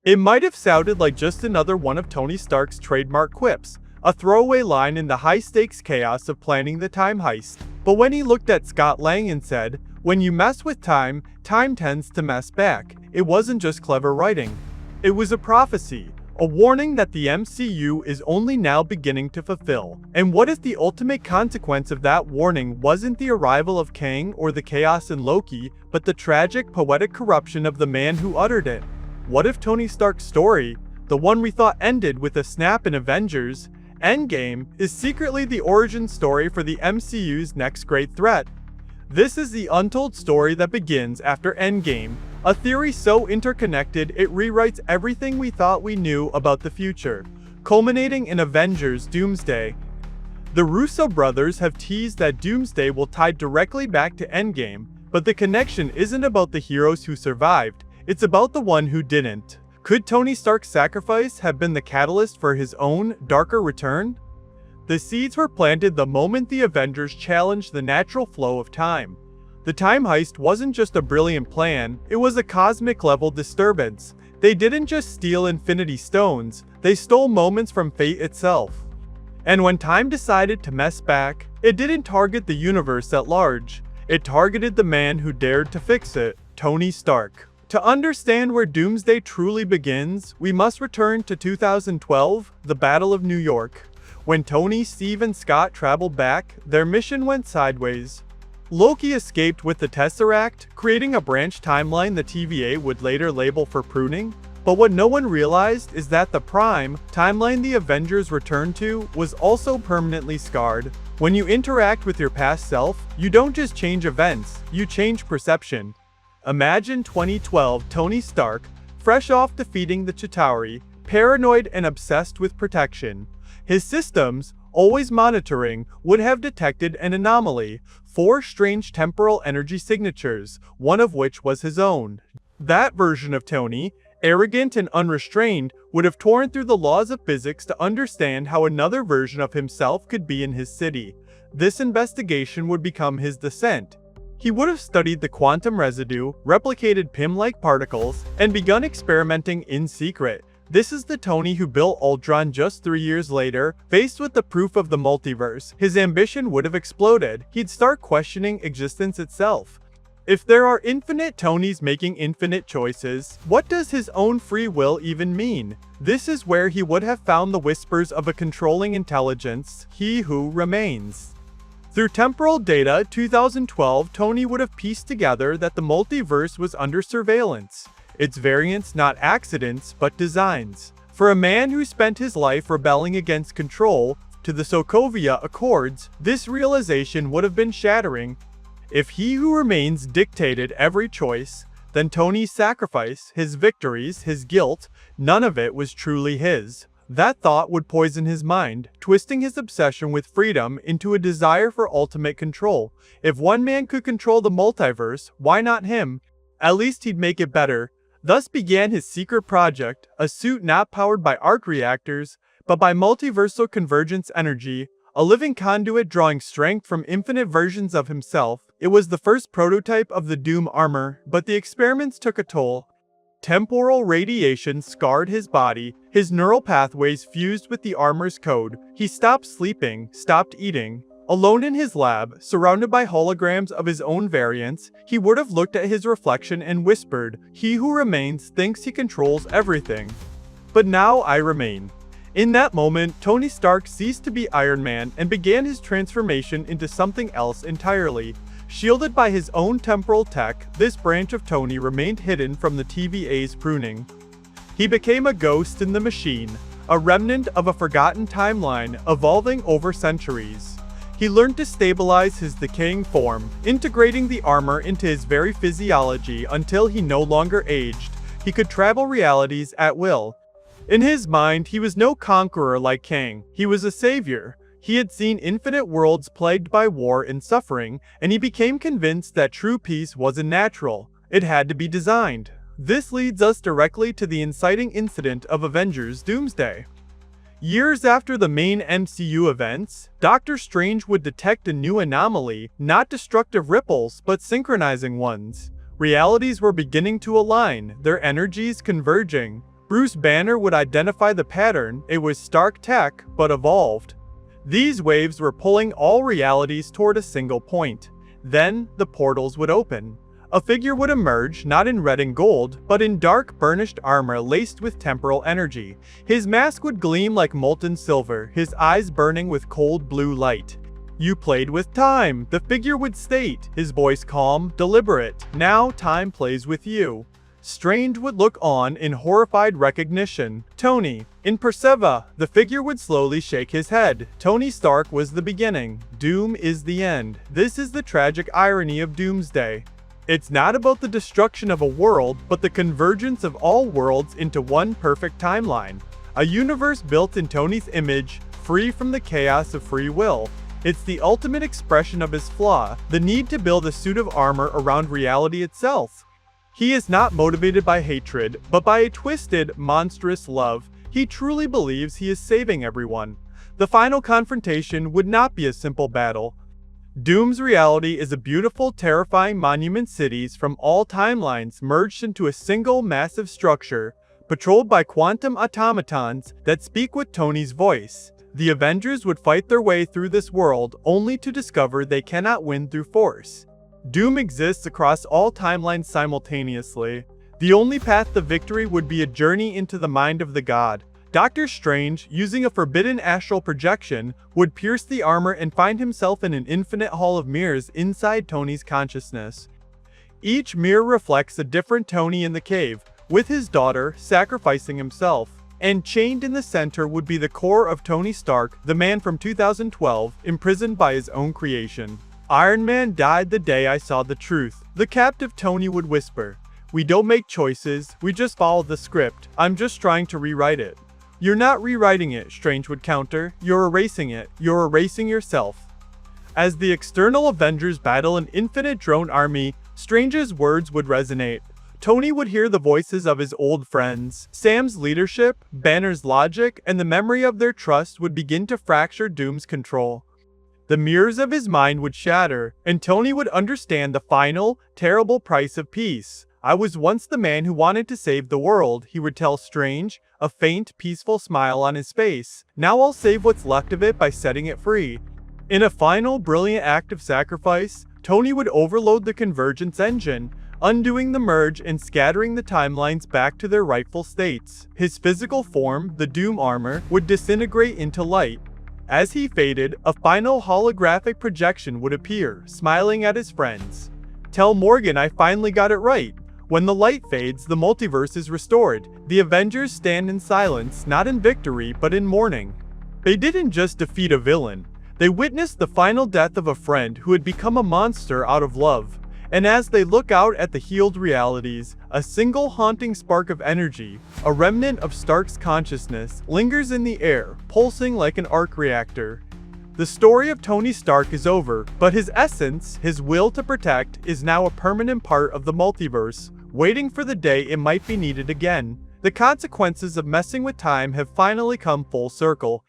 It might have sounded like just another one of Tony Stark's trademark quips, a throwaway line in the high-stakes chaos of planning the time heist. But when he looked at Scott Lang and said, "When you mess with time, time tends to mess back," it wasn't just clever writing. It was a prophecy, a warning that the MCU is only now beginning to fulfill. And what if the ultimate consequence of that warning wasn't the arrival of Kang or the chaos in Loki, but the tragic, poetic corruption of the man who uttered it? What if Tony Stark's story, the one we thought ended with a snap in Avengers Endgame, is secretly the origin story for the MCU's next great threat? This is the untold story that begins after Endgame, a theory so interconnected it rewrites everything we thought we knew about the future, culminating in Avengers Doomsday. The Russo brothers have teased that Doomsday will tie directly back to Endgame, but the connection isn't about the heroes who survived, it's about the one who didn't. Could Tony Stark's sacrifice have been the catalyst for his own, darker return? The seeds were planted the moment the Avengers challenged the natural flow of time. The time heist wasn't just a brilliant plan, it was a cosmic-level disturbance. They didn't just steal Infinity Stones, they stole moments from fate itself. And when time decided to mess back, it didn't target the universe at large. It targeted the man who dared to fix it, Tony Stark. To understand where Doomsday truly begins, we must return to 2012, the Battle of New York. When Tony, Steve, and Scott traveled back, their mission went sideways. Loki escaped with the Tesseract, creating a branch timeline the TVA would later label for pruning. But what no one realized is that the Prime timeline the Avengers returned to was also permanently scarred. When you interact with your past self, you don't just change events, you change perception. Imagine 2012 Tony Stark, fresh off defeating the Chitauri, paranoid and obsessed with protection. His systems, always monitoring, would have detected an anomaly, 4 strange temporal energy signatures, one of which was his own. That version of Tony, arrogant and unrestrained, would have torn through the laws of physics to understand how another version of himself could be in his city. This investigation would become his descent. He would have studied the quantum residue, replicated PIM-like particles, and begun experimenting in secret. This is the Tony who built Ultron just 3 years later. Faced with the proof of the multiverse, his ambition would have exploded. He'd start questioning existence itself. If there are infinite Tonys making infinite choices, what does his own free will even mean? This is where he would have found the whispers of a controlling intelligence, he who remains. Through temporal data, 2012, Tony would have pieced together that the multiverse was under surveillance. Its variants not accidents, but designs. For a man who spent his life rebelling against control, to the Sokovia Accords, this realization would have been shattering. If he who remains dictated every choice, then Tony's sacrifice, his victories, his guilt, none of it was truly his. That thought would poison his mind, twisting his obsession with freedom into a desire for ultimate control. If one man could control the multiverse, why not him? At least he'd make it better. Thus began his secret project, a suit not powered by arc reactors, but by multiversal convergence energy, a living conduit drawing strength from infinite versions of himself. It was the first prototype of the Doom armor, but the experiments took a toll. Temporal radiation scarred his body, his neural pathways fused with the armor's code. He stopped sleeping, stopped eating. Alone in his lab, surrounded by holograms of his own variants, he would have looked at his reflection and whispered, "He who remains thinks he controls everything. But now I remain." In that moment, Tony Stark ceased to be Iron Man and began his transformation into something else entirely. Shielded by his own temporal tech, this branch of Tony remained hidden from the TVA's pruning. He became a ghost in the machine, a remnant of a forgotten timeline evolving over centuries. He learned to stabilize his decaying form, integrating the armor into his very physiology until he no longer aged. He could travel realities at will. In his mind, he was no conqueror like Kang. He was a savior. He had seen infinite worlds plagued by war and suffering, and he became convinced that true peace wasn't natural. It had to be designed. This leads us directly to the inciting incident of Avengers Doomsday. Years after the main MCU events, Doctor Strange would detect a new anomaly, not destructive ripples, but synchronizing ones. Realities were beginning to align, their energies converging. Bruce Banner would identify the pattern. It was Stark tech, but evolved. These waves were pulling all realities toward a single point. Then, the portals would open. A figure would emerge, not in red and gold, but in dark, burnished armor laced with temporal energy. His mask would gleam like molten silver, his eyes burning with cold blue light. "You played with time," the figure would state, his voice calm, deliberate. "Now time plays with you." Strange would look on in horrified recognition. "Tony." In Perseva, the figure would slowly shake his head. Tony Stark was the beginning. Doom is the end. This is the tragic irony of Doomsday. It's not about the destruction of a world, but the convergence of all worlds into one perfect timeline. A universe built in Tony's image, free from the chaos of free will. It's the ultimate expression of his flaw, the need to build a suit of armor around reality itself. He is not motivated by hatred, but by a twisted, monstrous love. He truly believes he is saving everyone. The final confrontation would not be a simple battle. Doom's reality is a beautiful, terrifying monument, cities from all timelines merged into a single massive structure, patrolled by quantum automatons that speak with Tony's voice. The Avengers would fight their way through this world, only to discover they cannot win through force. Doom exists across all timelines simultaneously. The only path to victory would be a journey into the mind of the god. Doctor Strange, using a forbidden astral projection, would pierce the armor and find himself in an infinite hall of mirrors inside Tony's consciousness. Each mirror reflects a different Tony in the cave, with his daughter sacrificing himself. And chained in the center would be the core of Tony Stark, the man from 2012, imprisoned by his own creation. "Iron Man died the day I saw the truth," the captive Tony would whisper. "We don't make choices, we just follow the script. I'm just trying to rewrite it." "You're not rewriting it," Strange would counter. "You're erasing it. You're erasing yourself." As the external Avengers battle an infinite drone army, Strange's words would resonate. Tony would hear the voices of his old friends. Sam's leadership, Banner's logic, and the memory of their trust would begin to fracture Doom's control. The mirrors of his mind would shatter, and Tony would understand the final, terrible price of peace. "I was once the man who wanted to save the world," he would tell Strange, a faint, peaceful smile on his face. "Now I'll save what's left of it by setting it free." In a final, brilliant act of sacrifice, Tony would overload the convergence engine, undoing the merge and scattering the timelines back to their rightful states. His physical form, the Doom armor, would disintegrate into light. As he faded, a final holographic projection would appear, smiling at his friends. "Tell Morgan I finally got it right." When the light fades, the multiverse is restored. The Avengers stand in silence, not in victory, but in mourning. They didn't just defeat a villain. They witnessed the final death of a friend who had become a monster out of love. And as they look out at the healed realities, a single haunting spark of energy, a remnant of Stark's consciousness, lingers in the air, pulsing like an arc reactor. The story of Tony Stark is over, but his essence, his will to protect, is now a permanent part of the multiverse, waiting for the day it might be needed again. The consequences of messing with time have finally come full circle.